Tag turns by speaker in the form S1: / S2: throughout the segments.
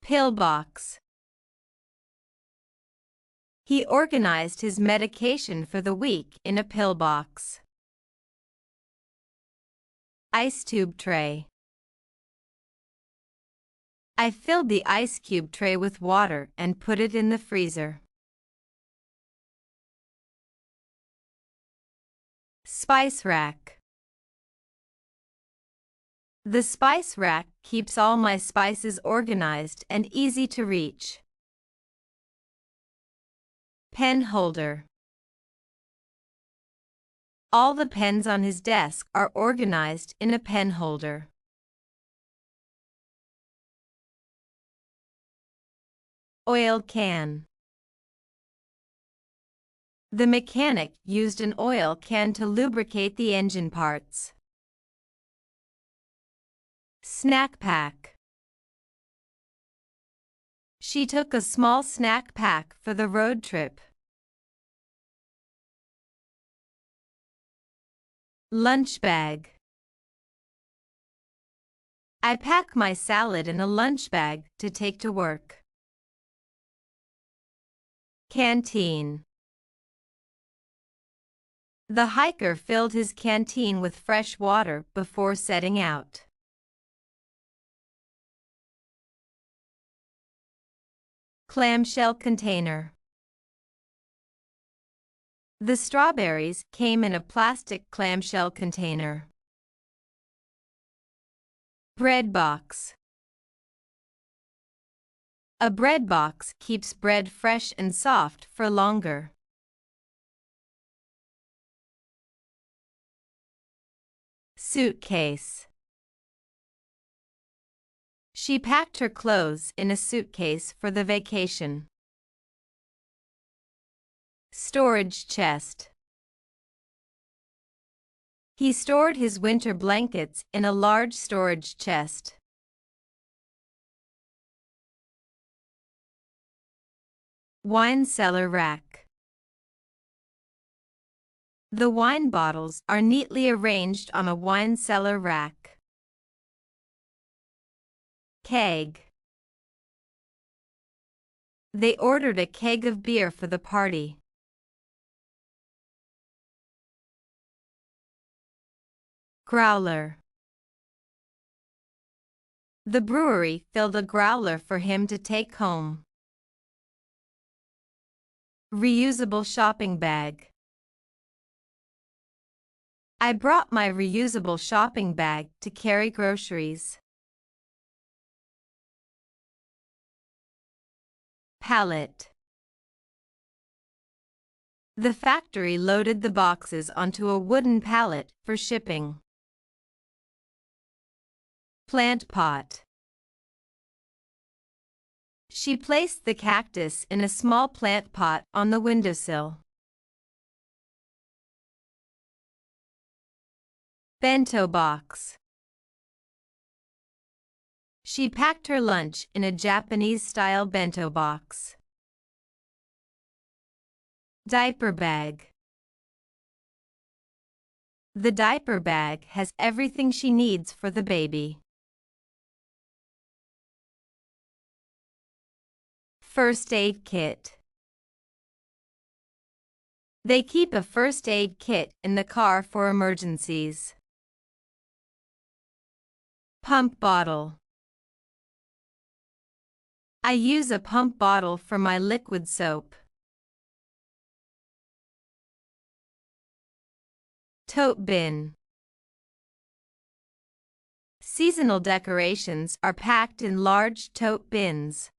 S1: Pillbox. He organized his medication for the week in a pillbox. Ice tube tray. I filled the ice cube tray with water and put it in the freezer. Spice rack. The spice rack keeps all my spices organized and easy to reach. Pen holder. All the pens on his desk are organized in a pen holder. Oil can. The mechanic used an oil can to lubricate the engine parts. Snack pack. She took a small snack pack for the road trip. Lunch bag. I pack my salad in a lunch bag to take to work. Canteen. The hiker filled his canteen with fresh water before setting out. Clamshell container. The strawberries came in a plastic clamshell container. Bread box. A bread box keeps bread fresh and soft for longer. Suitcase. She packed her clothes in a suitcase for the vacation. Storage chest. He stored his winter blankets in a large storage chest. Wine cellar rack. The wine bottles are neatly arranged on a wine cellar rack. Keg. They ordered a keg of beer for the party. Growler. The brewery filled a growler for him to take home. Reusable shopping bag. I brought my reusable shopping bag to carry groceries. Pallet. The factory loaded the boxes onto a wooden pallet for shipping. Plant pot. She placed the cactus in a small plant pot on the windowsill. Bento box. She packed her lunch in a Japanese-style bento box. Diaper bag. The diaper bag has everything she needs for the baby. First aid kit. They keep a first aid kit in the car for emergencies. Pump bottle. I use a pump bottle for my liquid soap. Tote bin. Seasonal decorations are packed in large tote bins.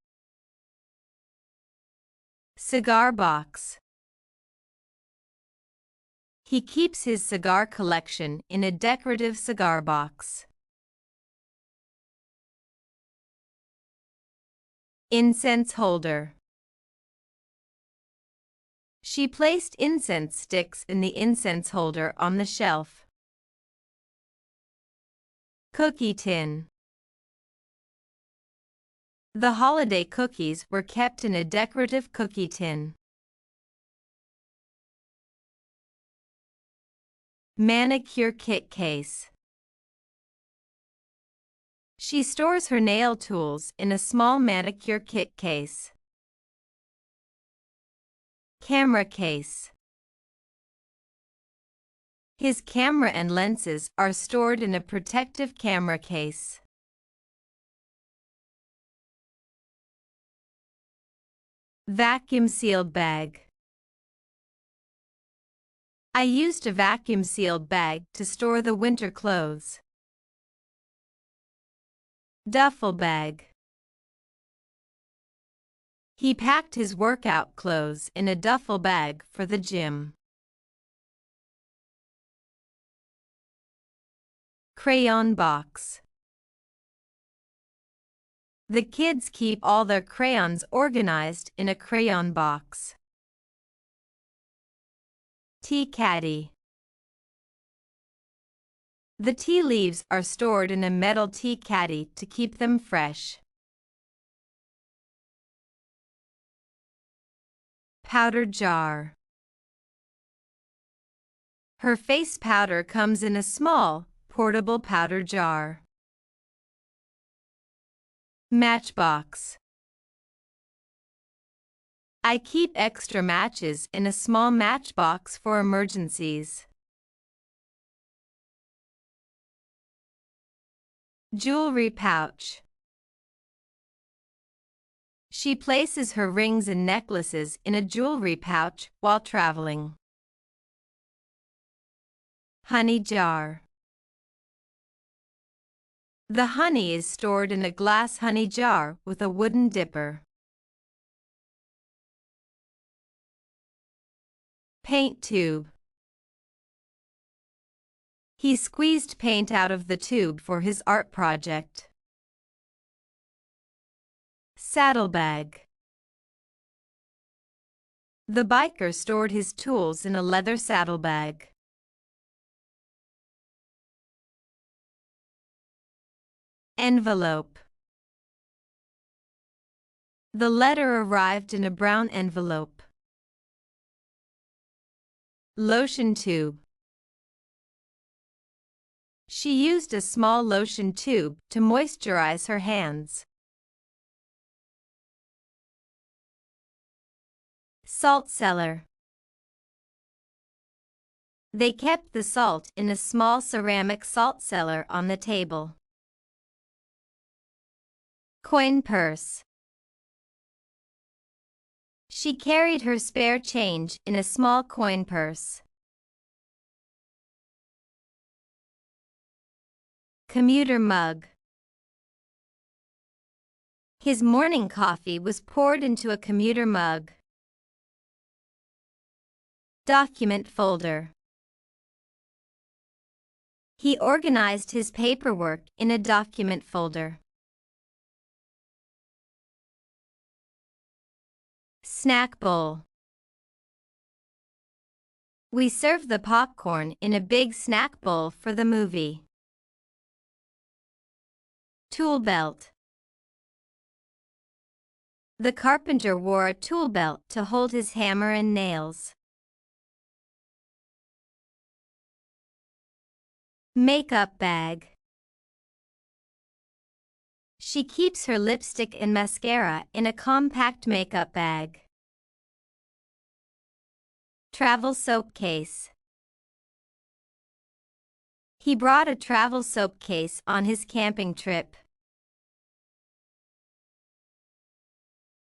S1: Cigar box. He keeps his cigar collection in a decorative cigar box. Incense holder. She placed incense sticks in the incense holder on the shelf. Cookie tin. The holiday cookies were kept in a decorative cookie tin. Manicure kit case. She stores her nail tools in a small manicure kit case. Camera case. His camera and lenses are stored in a protective camera case. Vacuum-sealed bag. I used a vacuum-sealed bag to store the winter clothes. Duffel bag. He packed his workout clothes in a duffel bag for the gym. Crayon box. The kids keep all their crayons organized in a crayon box. Tea caddy. The tea leaves are stored in a metal tea caddy to keep them fresh. Powder jar. Her face powder comes in a small, portable powder jar. Matchbox. I keep extra matches in a small matchbox for emergencies. Jewelry pouch. She places her rings and necklaces in a jewelry pouch while traveling. Honey jar. The honey is stored in a glass honey jar with a wooden dipper. Paint tube. He squeezed paint out of the tube for his art project. Saddlebag. The biker stored his tools in a leather saddlebag. Envelope. The letter arrived in a brown envelope. Lotion tube. She used a small lotion tube to moisturize her hands. Salt cellar. They kept the salt in a small ceramic salt cellar on the table. Coin purse. She carried her spare change in a small coin purse. Commuter mug. His morning coffee was poured into a commuter mug. Document folder. He organized his paperwork in a document folder. Snack bowl. We serve the popcorn in a big snack bowl for the movie. Tool belt. The carpenter wore a tool belt to hold his hammer and nails. Makeup bag. She keeps her lipstick and mascara in a compact makeup bag. Travel soap case. He brought a travel soap case on his camping trip.